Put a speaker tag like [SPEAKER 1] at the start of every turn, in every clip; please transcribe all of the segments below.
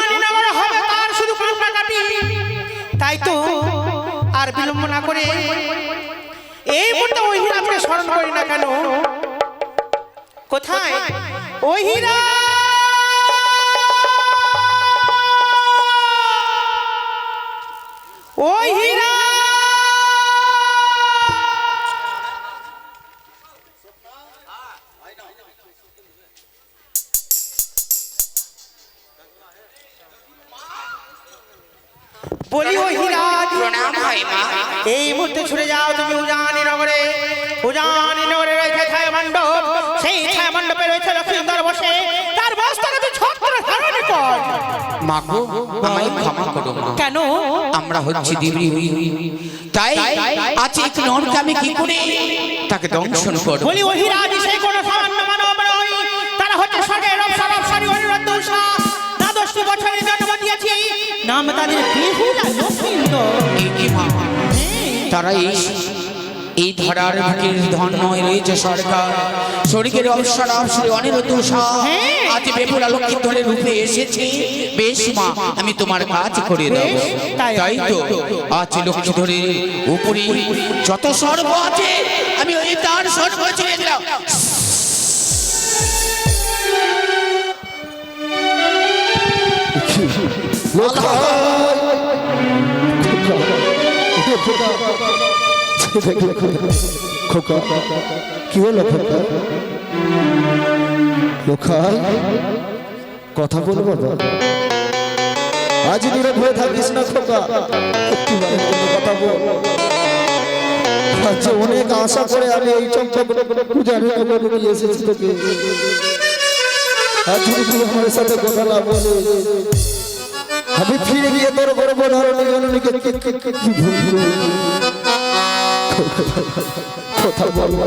[SPEAKER 1] উজানিনগর হবে তার শুধু কাটাকাটি। তাই তো আর বিলম্ব না করে এই মুহূর্তে ওই হীরাকে স্মরণ করি না কেন? কোথায় ওই হীরা? ওই হীরা বলি, ওই হীরা
[SPEAKER 2] প্রণাম হয় মা।
[SPEAKER 1] এই মুহূর্তে ছুটে যাও তুমি উজানিনগরে। উজানিনগরে রয়েছে ছায়া মণ্ডপ, সেই ছায়া মণ্ডপে রয়েছে লক্ষ্মীন্দর বসে, তার বস্ত্র তুই ছত্র ধারণ কর।
[SPEAKER 2] মাগো আমায় ক্ষমা করো।
[SPEAKER 1] কেন?
[SPEAKER 2] আমরা হচ্ছি দেবী, তাই আজ এক নরকে আমি কি করে তাকে দংশন করব?
[SPEAKER 1] বলি, ওই হীরা সেই কোনো সামান্য মানব নয়, তারা হচ্ছে স্বর্গের অপ্সরী অনিরুদ্ধ উষা। দ্বাদশটি বছরে জন্ম দিয়েছি, নাম তাদের বেহুলা লক্ষ্মীন্দর।
[SPEAKER 2] তারা এই ধরার বুকের ধন নয় রয়েছে সরকার, স্বর্গের অপ্সরী অনিরুদ্ধ উষা আজ বেহুলা লক্ষ্মীন্দরের রূপে এসেছে। বেশ মা, আমি তোমার কাজ করে দেব। তাই তো আজ লক্ষ্মীন্দরের উপরে যত স্বর্গ আছে আমি ওই তার স্বর্গ ছেড়ে দিলাম।
[SPEAKER 3] কি হলো লোখাই? কথা বলো বাবা, আজ নীরব হয়ে থাকিস না খোকা, কথা বল। আচ্ছা, অনেক আশা করে আমি এই চম্পক উজানিনগরে নিয়ে এসেছি তোকে। আজ তুই আমার সাথে কথা না বলে আমি ফিরে গিয়ে তোর গর্ভধারণী জননীকে কথা বলবো।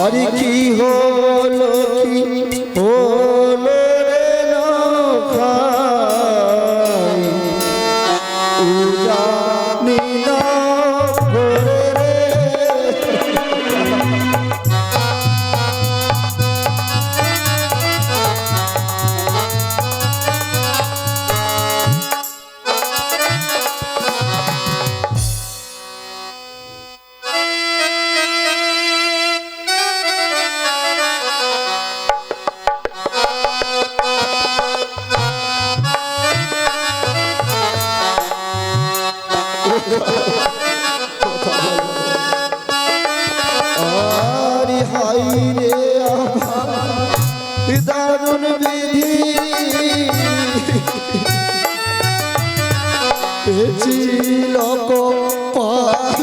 [SPEAKER 3] আর কি হলো, কি হলো রে লোখাই? উজানিনগরে রে আরে হাই রে আমার দারুণ বিধি, পেয়েছিল কপাল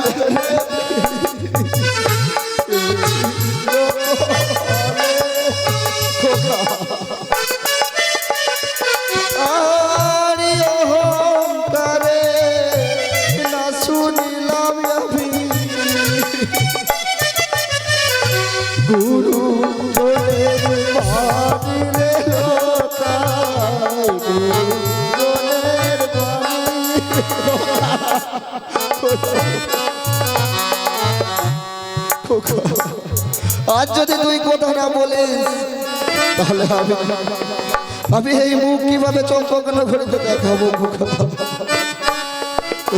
[SPEAKER 3] আরে অহংকারে না শুনিলাম আমি গুরু জনের বাণীরে লোকাই, গুরু জনের বাণী। আজ যদি তুই কথা না বলিস তাহলে আমি এই মুখ কিভাবে চম্পকনগরীতে দেখাবো?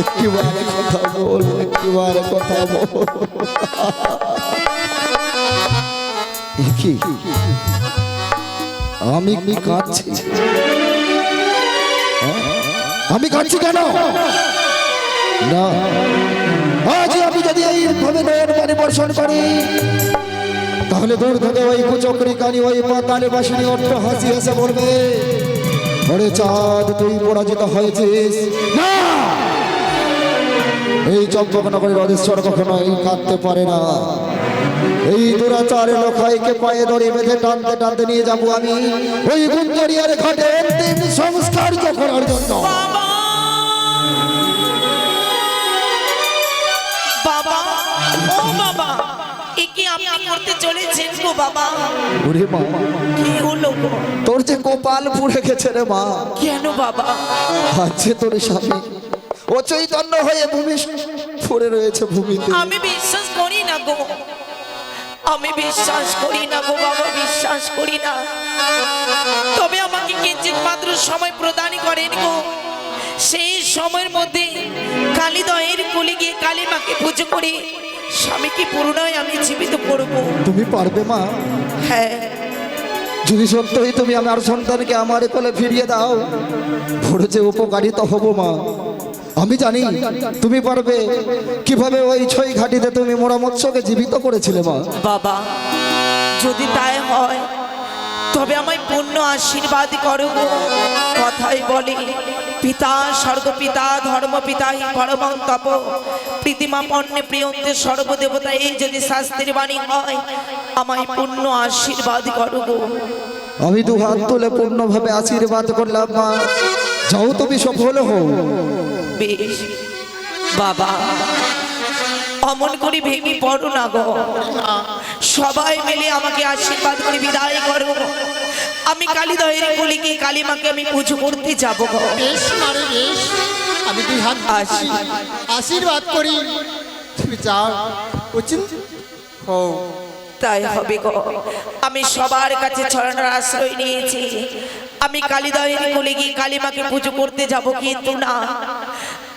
[SPEAKER 3] একটিবারে কথা বল, একটিবারে কথা বল। কি আমি কাঁদছি? আমি কাঁদছি কেন? না, আজ আমি যদি এইভাবে নয়ন পানি বর্ষণ করি তাহলে দূর থেকে ওই কুচকরি কানি ওই পাতালে বাসিনী অর্থ হাসি হেসে বলবে, ওরে চাঁদ তুই পরাজিত হয়েছিস। না, এই চম্পকনগরের অধীশ্বর কখনো এই কাঁদতে পারে না। এই দুরাচারে লোখাইকে পায়ে ধরে বেঁধে টানতে টানতে নিয়ে যাবো আমি ওই গুঞ্জরিয়ার ঘাটে অন্তিম সংস্কার করার জন্য।
[SPEAKER 4] বাবা, ও বাবা, একে আপনি করতে চলেছেন গো বাবা?
[SPEAKER 3] ওরে মা,
[SPEAKER 4] কি হলো গো?
[SPEAKER 3] তোর যে কপাল পুড়ে গেছে রে মা।
[SPEAKER 4] কেন বাবা?
[SPEAKER 3] আছে তোর স্বামী ও চৈতন্য হয়ে ভূমি পড়ে রয়েছে ভূমিতে।
[SPEAKER 4] আমি বিশ্বাস করি না গো, আমি বিশ্বাস করি না গো বাবা, বিশ্বাস করি না। তবে আমাকে কিঞ্চিত মাত্র সময় প্রদান করেন গো। সেই সময়ের মধ্যে কালীদয়ের কোলে গিয়ে কালী মাকে পুজো করে স্বামীকে পুনরায় আমি জীবিত করব।
[SPEAKER 3] তুমি পারবে মা?
[SPEAKER 4] হ্যাঁ,
[SPEAKER 3] যদি সত্যই তুমি আমার সন্তানকে আমার কোলে ফিরিয়ে দাও, বড় যে উপকারিত হব মা। আমি জানি তুমি পারবে। কিভাবে ওই ছয় ঘাটিতে তুমি মোরা মৎস্যকে জীবিত করেছিলে মা।
[SPEAKER 4] বাবা যদি তাই হয় তবে আমায় পূর্ণ আশীর্বাদ করো গো। কথাই বলে পিতা স্বর্গপিতা ধর্মপিতা হি পরমং তপ প্রীতিমা পণ্যে প্রিয়ন্তে সর্বদেবতা, এই যদি শাস্ত্রের বাণী হয় আমায় পূর্ণ আশীর্বাদ করো গো।
[SPEAKER 3] আমি দু হাত তুলে পূর্ণভাবে আশীর্বাদ করলাম মা। যাও তুমি সফল হও।
[SPEAKER 4] বেশ বাবা, অমন করে ভেঙে পড়ো না গো। সবাই মিলে আমাকে আশীর্বাদ করে বিদায় করো। আমি কালীদয়ের কোলে গিয়ে কালী মাকে আমি পুজো করতে যাব গো।
[SPEAKER 5] বেশ মারে বেশ, আমি দুই হাত
[SPEAKER 4] আসি।
[SPEAKER 5] আশীর্বাদ করি, তুমি যাও উচিত হও।
[SPEAKER 4] তাই হবে গো। আমি সবার কাছে ছড়ানোর আশ্রয় নিয়েছি। আমি কালীদয়ের কোলে গিয়ে কালী মাকে পুজো করতে যাব, কিন্তু না,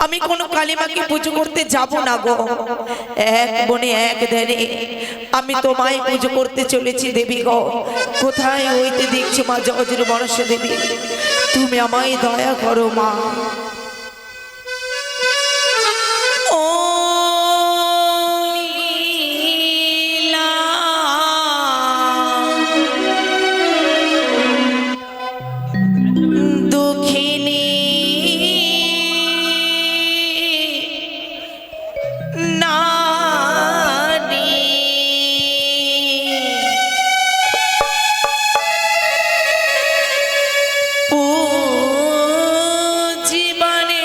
[SPEAKER 4] আমি কোনো কালী মাকে পুজো করতে যাব না গো। এক বনে এক ধ্যানে আমি তোমায় পুজো করতে চলেছি দেবী গো। কোথায় হইতে দেখছো মা জগজের বর্ষ দেবী, তুমি আমায় দয়া করো মা। ও দুঃখিনী নারী জীবনে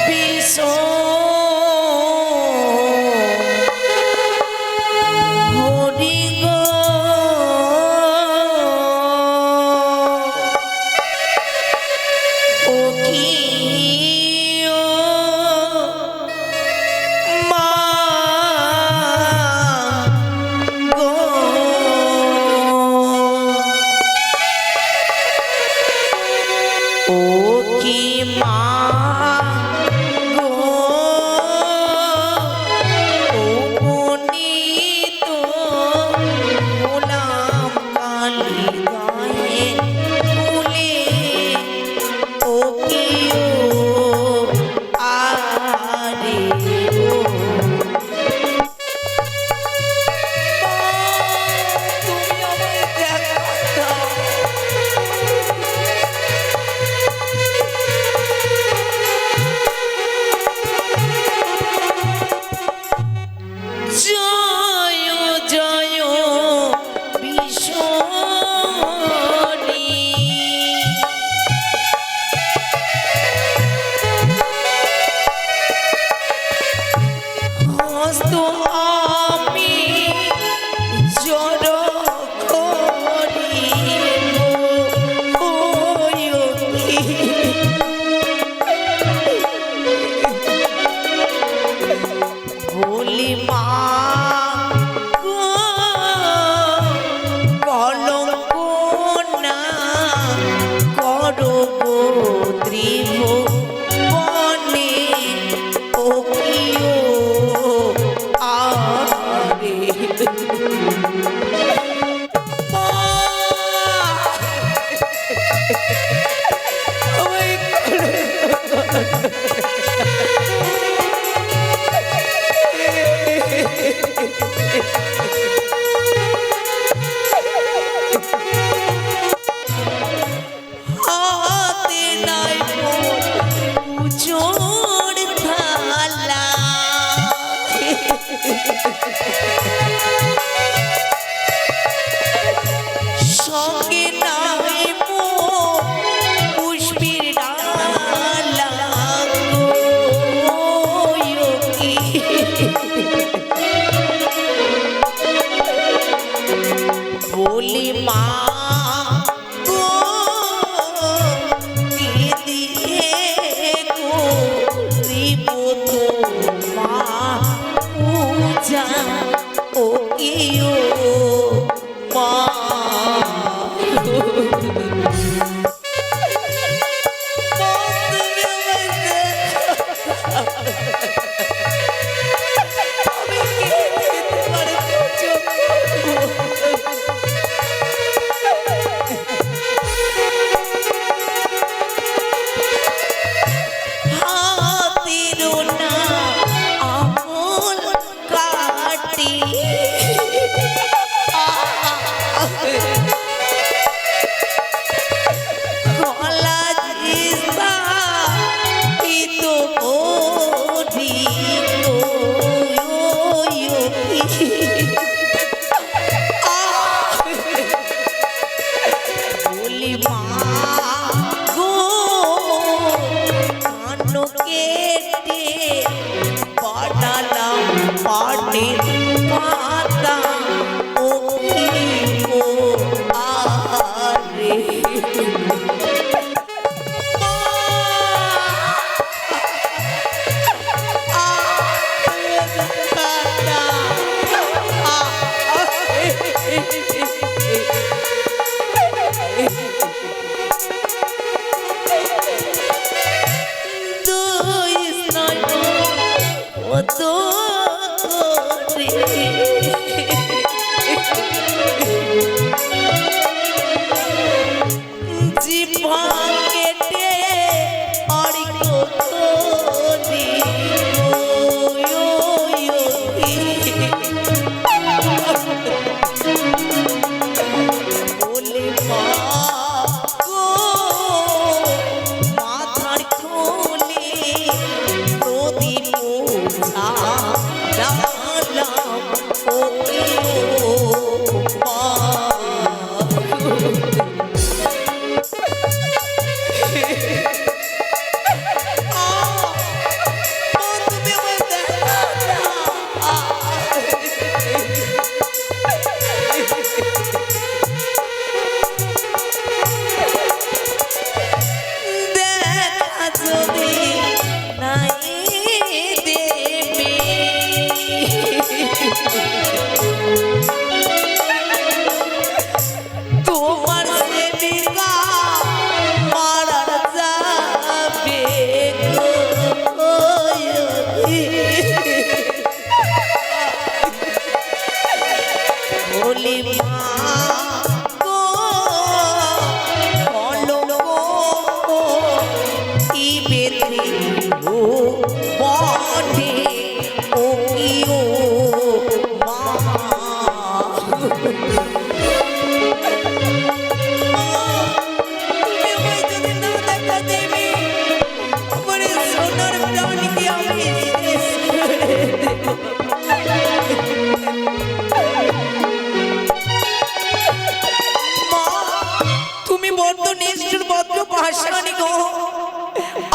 [SPEAKER 4] বিষ হরি গো ও কি ও মা গো, ও কি মা গো, ও পুনিত গোলাম কালীদয়ের কোলে, ও কি ও আরে ও মা, তুমি আমায় দেখা দাও। জয় জয় বিশ্বরী, হস্ত আমি জড় করি গো, ওই কি বলি মা গো, কলঙ্ক না করো গো ত্রিভুবনে, ও কি ও আরে মা, ওই হাতে নাই মোর পুজোর থালা, সঙ্গে নাই মোর পুষ্পের ডালা গো, ও কি বলি মা গো, কে দিয়ে গো ত্রিপদ মা ও ও কি ও মা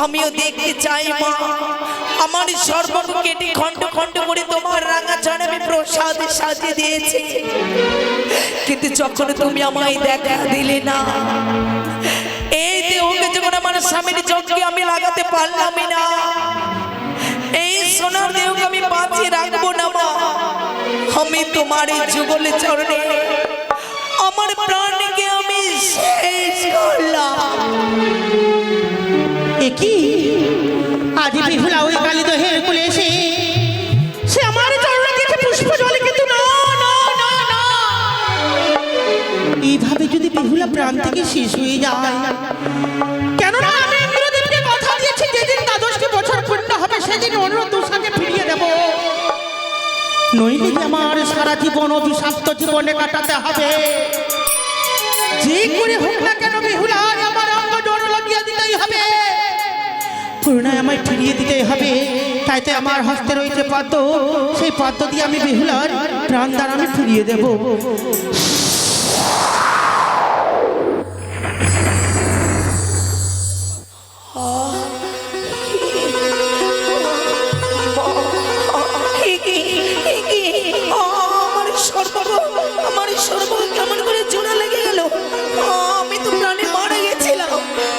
[SPEAKER 4] আমিও দেখতে চাই মা আমার সর্বকে কেটে খণ্ড খণ্ড করে তোমার রাঙা চরণে আমি প্রসাদ সাজিয়ে দিয়েছি কিন্তু যখন তুমি আমায় দেখা দিলে না এই দেহকে যখন আমার স্বামীর চোখে আমি লাগাতে পারলাম না এই সোনার দেহকে আমি বাঁচিয়ে রাখবো না মা আমি তোমার এই যুগল চরণে আমার প্রাণকে আমি শেষ করলাম।
[SPEAKER 1] কি আজ বিহুলা ওই কালী দহের কোলে এসে সে আমার চরণে দিয়েছে পুষ্প জলে কিন্তু না না না না এইভাবে যদি বিহুলা প্রাণ থেকে শেষ হয়ে যায় কেন না আমি ইন্দ্রদেবকে কথা দিয়েছি যেদিন দ্বাদশটি বছর পূর্ণ হবে সেদিন অনুরোধ দুসাকে ফিরিয়ে দেব নইলে যে আমার সারা জীবন অভিশপ্ত জীবনে কাটাতে হবে যে করে হোক না কেন বিহুলা আমার অঙ্গ জোর লাগিয়ে দিতেই হবে পুরনায় আমায় ফিরিয়ে দিতে হবে তাইতে আমার হস্তে রয়েছে পদ্ম সেই পদ্ম দিয়ে আমি বিহুলার প্রাণদান আমি ফিরিয়ে দেব
[SPEAKER 4] আমার সর্ব কেমন করে জোড়া লেগে গেল আমি তো প্রাণে মারা গেছিলাম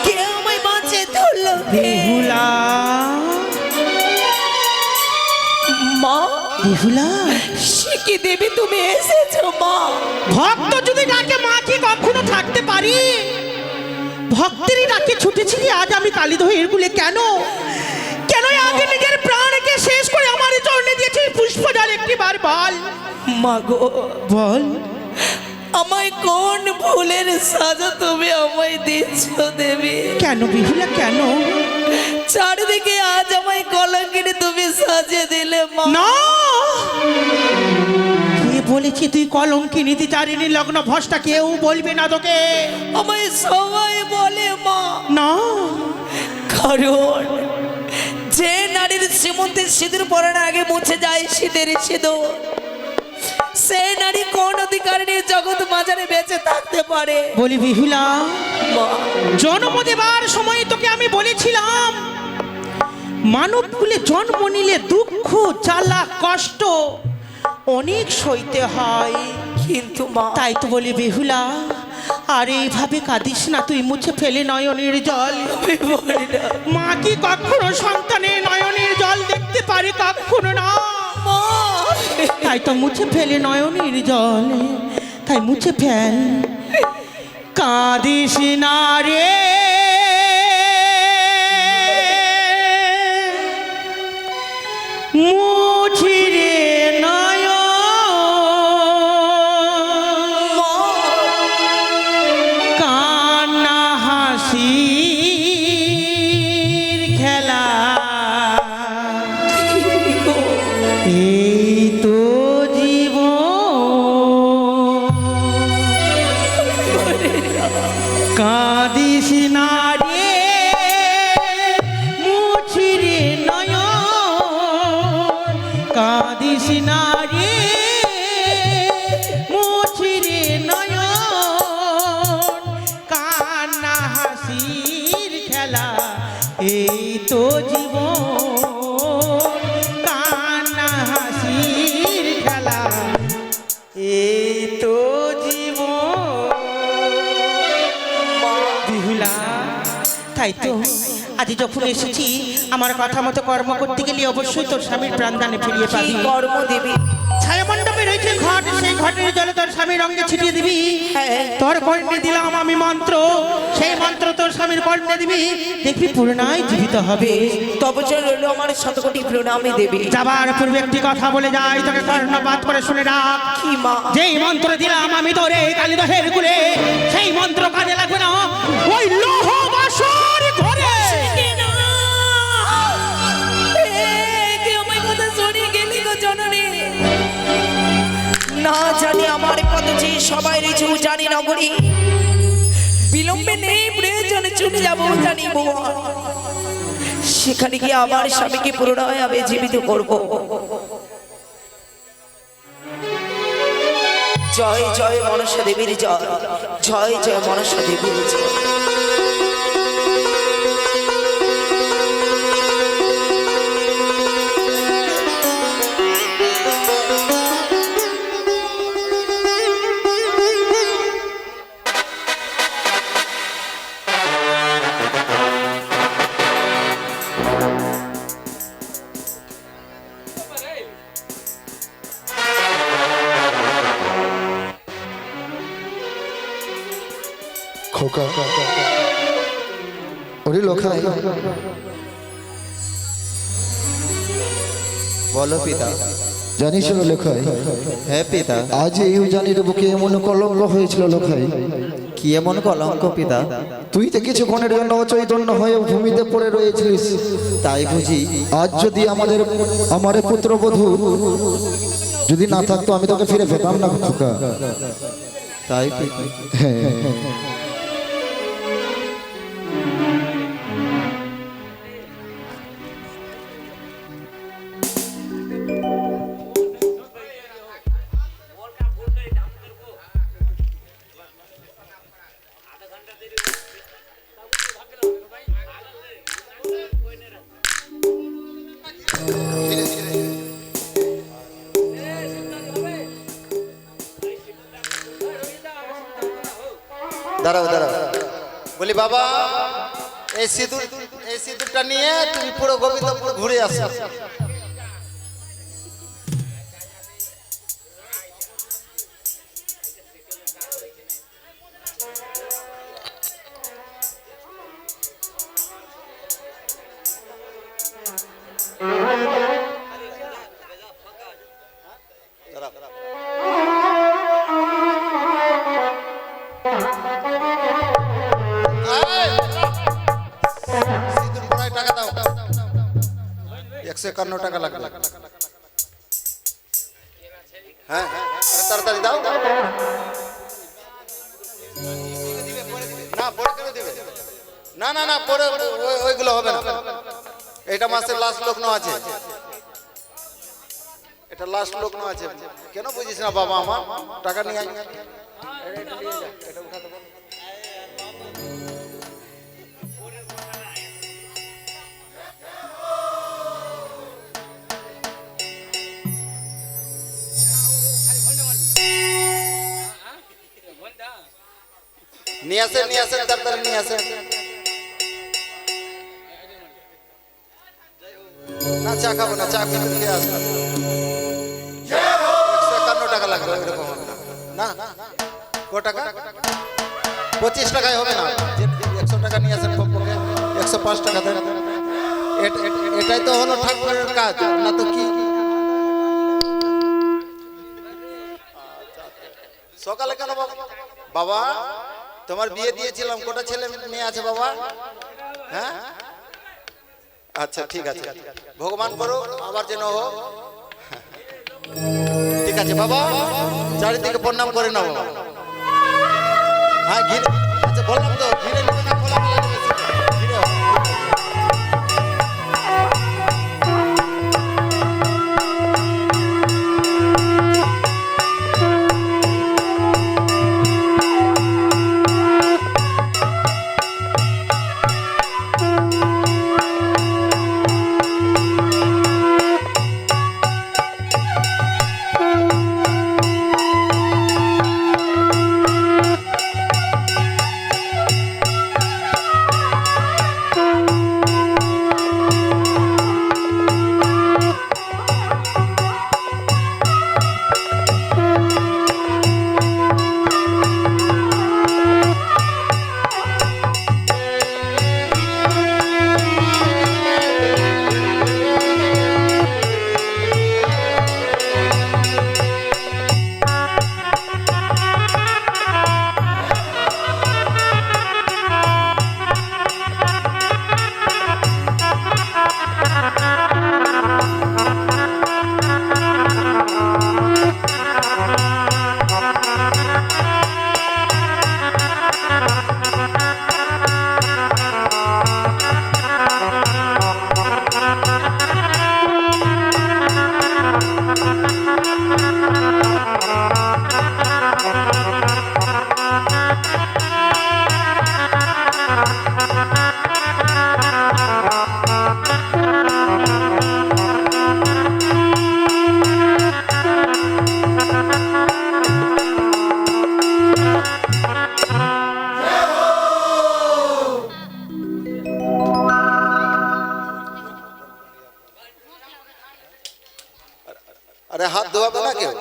[SPEAKER 4] কে আমায় বাঁচিয়ে ধরলো
[SPEAKER 1] বিহুলা
[SPEAKER 4] মা
[SPEAKER 1] বিহুলা
[SPEAKER 4] দেবী তুমি এসেছো মা।
[SPEAKER 1] ভক্ত যদি ডাকে মা কি কখনো থাকতে পারি? ভক্তেরই ডাকে ছুটেছি যে আজ আমি কালীদহের কুলে কেন? কেন আগে নিজের প্রাণকে শেষ করে আমার চরণে দিয়েছি পুষ্পজল একটি বার বল।
[SPEAKER 4] মা গো,
[SPEAKER 1] বল
[SPEAKER 4] আমায় কোন ফুলের সাজা তুমি আমায় দিচ্ছ দেবী?
[SPEAKER 1] কেন বিহুলা কেন?
[SPEAKER 4] চারিদিকে আজ আমায় কলঙ্কিনী তুমি সাজিয়ে দিলে মা।
[SPEAKER 1] না, কে বলেছি তুই কলঙ্কিনী চারিণী লগ্ন ভ্রষ্টা? কেউ বলবে না তোকে।
[SPEAKER 4] আমায় সবাই বলে মা।
[SPEAKER 1] না,
[SPEAKER 4] কারণ যে নারীর শ্রীমন্তের সিঁদুর পরানোর আগে মুছে যায় শীতের সিঁদুর, সে নারী কোন অধিকার নিয়ে জগৎ মাঝারে বেঁচে থাকতে পারে?
[SPEAKER 1] বলি বিহুলা,
[SPEAKER 4] মা,
[SPEAKER 1] জন্ম দেবার সময় তোকে আমি বলেছিলাম মানব কুলে জন্ম নিলে দুঃখ জ্বালা কষ্ট অনেক সইতে হয়।
[SPEAKER 4] কিন্তু মা,
[SPEAKER 1] তাই তো বলি বেহুলা, আর এইভাবে কাঁদিস না, তুই মুছে ফেলে নয়নের জল। মা কি কখনো সন্তানের নয়নের জল দেখতে পারে? কখনো না।
[SPEAKER 4] মা,
[SPEAKER 1] তাই তো মুছে ফেলে নয়নের জল, তাই মুছে ফেল। কাঁদিস না রে মুছি রে নয়ন, কান্না হাসির খেলা, এই তো জীবন। কাঁদিস না রে মুছি রে নয়ন, কাঁদিস না রে মুছি রে নয়ন, কান্না হাসির খেলা, এই তো জীবন। কান্না হাসির খেলা, এই তো জীবন। বিহুলা, তাই তো আজ যখন এসেছি আমার কথা মতো কর্ম করতে গেলে অবশ্যই তোর স্বামীর প্রাণদানে ফিরিয়ে
[SPEAKER 4] কি
[SPEAKER 1] পাবি।
[SPEAKER 4] কর্ম দেবী?
[SPEAKER 1] ছায়া মণ্ডপে রয়েছে ঘট, সেই ঘটের জলে তোর স্বামীর রঙে ছিটিয়ে দিবি। তোর কর্ণে দিলাম আমি মন্ত্র, সেই মন্ত্র তোর স্বামীর কর্ণে দিবি, দেখবি পুরনায় জীবিত হবে।
[SPEAKER 4] তবে রইল আমার শতকোটি প্রণামী দেবী।
[SPEAKER 1] যাবার পূর্বে একটি কথা বলে যাই, তোকে কর্ণপাত করে শুনে রাখ।
[SPEAKER 4] কি মা?
[SPEAKER 1] যেই মন্ত্র দিলাম আমি তোরে কালীদহের কুলে, সেই মন্ত্র কাজে লাগবে না ওই লোহ বাসর ঘরে।
[SPEAKER 4] না জানি আমার কত যে সবাই রেছু জানি নগরী, বিলম্বে নেই প্রয়োজনে চলে যাবো জানি বৌমা। সেখানে গিয়ে আমার স্বামীকে পুনরায় আমি জীবিত করব। জয় জয় মনসা দেবীর জয়, জয় জয় মনসা দেবীর জয়।
[SPEAKER 3] খোকা, ওরে লোখাই,
[SPEAKER 6] বলো পিতা।
[SPEAKER 3] জানিস না লোখাই,
[SPEAKER 6] হ্যাঁ পিতা।
[SPEAKER 3] আজ এই উজানির বুকে এমন কলঙ্ক হয়েছিল লোখাই।
[SPEAKER 6] কি এমন কলঙ্ক পিতা?
[SPEAKER 3] তুই তো কিছুক্ষণের জন্য অচৈতন্য হয়ে ভূমিতে পড়ে রয়েছিলিস।
[SPEAKER 6] তাই বুঝি?
[SPEAKER 3] আজ যদি আমার পুত্রবধূ যদি না থাকতো আমি তোকে ফিরে পেতাম না খোকা।
[SPEAKER 6] তাই পিতা।
[SPEAKER 3] হ্যাঁ,
[SPEAKER 6] দাঁড়াও দাঁড়াও, বলি বাবা এই সিঁদুরটা নিয়ে তুমি পুরো গোবিন্দপুর ঘুরে আসো। সিঁদুর পরায় টাকা দাও, 151 টাকা লাগবে। হ্যাঁ আরে তাড়াতাড়ি দাও। না পরে কেন দিবে? না না না পরে ওইগুলো হবে না। এটা মাসের লাস্ট লগ্ন আছে, এটা লাস্ট লগ্ন আছে। কেন বুঝিস না বাবা? আমার টাকা নিয়ে আয়। এটা নিয়ে যা, এটা উঠা দেবো। নিয়ে আসেন তাড়াতাড়ি নিয়ে আসেন। না চা খাবো না, চা খেয়ে আসবো। 151 টাকা লাগবে, ওইরকম হবে না। না ক টাকা? 25 টাকায় হবে না। 100 টাকা নিয়ে আসেন, 105 টাকা দেন। এটাই তো হলো ঠাকুরের কাজ, না তো কি? সকালে কেন বাবা? তোমার বিয়ে দিয়েছিলাম, কটা ছেলে মেয়ে আছে বাবা? হ্যাঁ আচ্ছা ঠিক আছে, ভগবান করো আবার যেন হো। ঠিক আছে বাবা, চারিদিকে প্রণাম করে নাও। হ্যাঁ ঘিরে, আচ্ছা বললাম তো ঘিরে নেবে না, খোলা মেলা নেবে, ঘিরে হবে। আরে হাত ধোয়াবে না কেউ?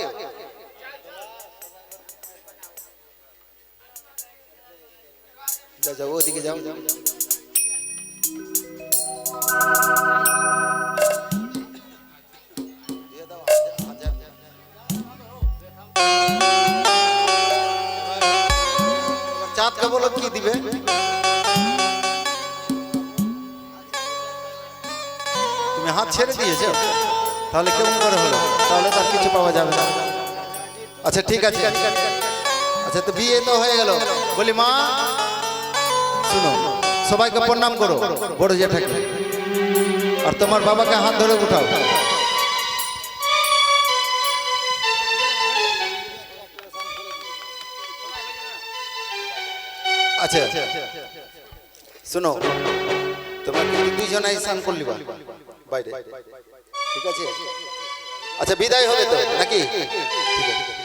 [SPEAKER 6] যাও যাও ওদিকে যাও। চাঁদকে বলো কি দিবে? তুমি হাত ছেড়ে দিয়েছো, তাহলে কেমন করে হলো? তাহলে তার কিছু পাওয়া যাবে না। আচ্ছা ঠিক আছে, আচ্ছা তো বিয়ে তো হয়ে গেল। বলি মা শুনো, সবাইকে প্রণাম করো বড় জেঠাকে, আর তোমার বাবাকে হাত ধরে উঠাও। আচ্ছা শুনো, তোমার দুইজনাই স্নান করলি বাইরে, ঠিক আছে? আচ্ছা বিদায় হবে তো নাকি? ঠিক আছে।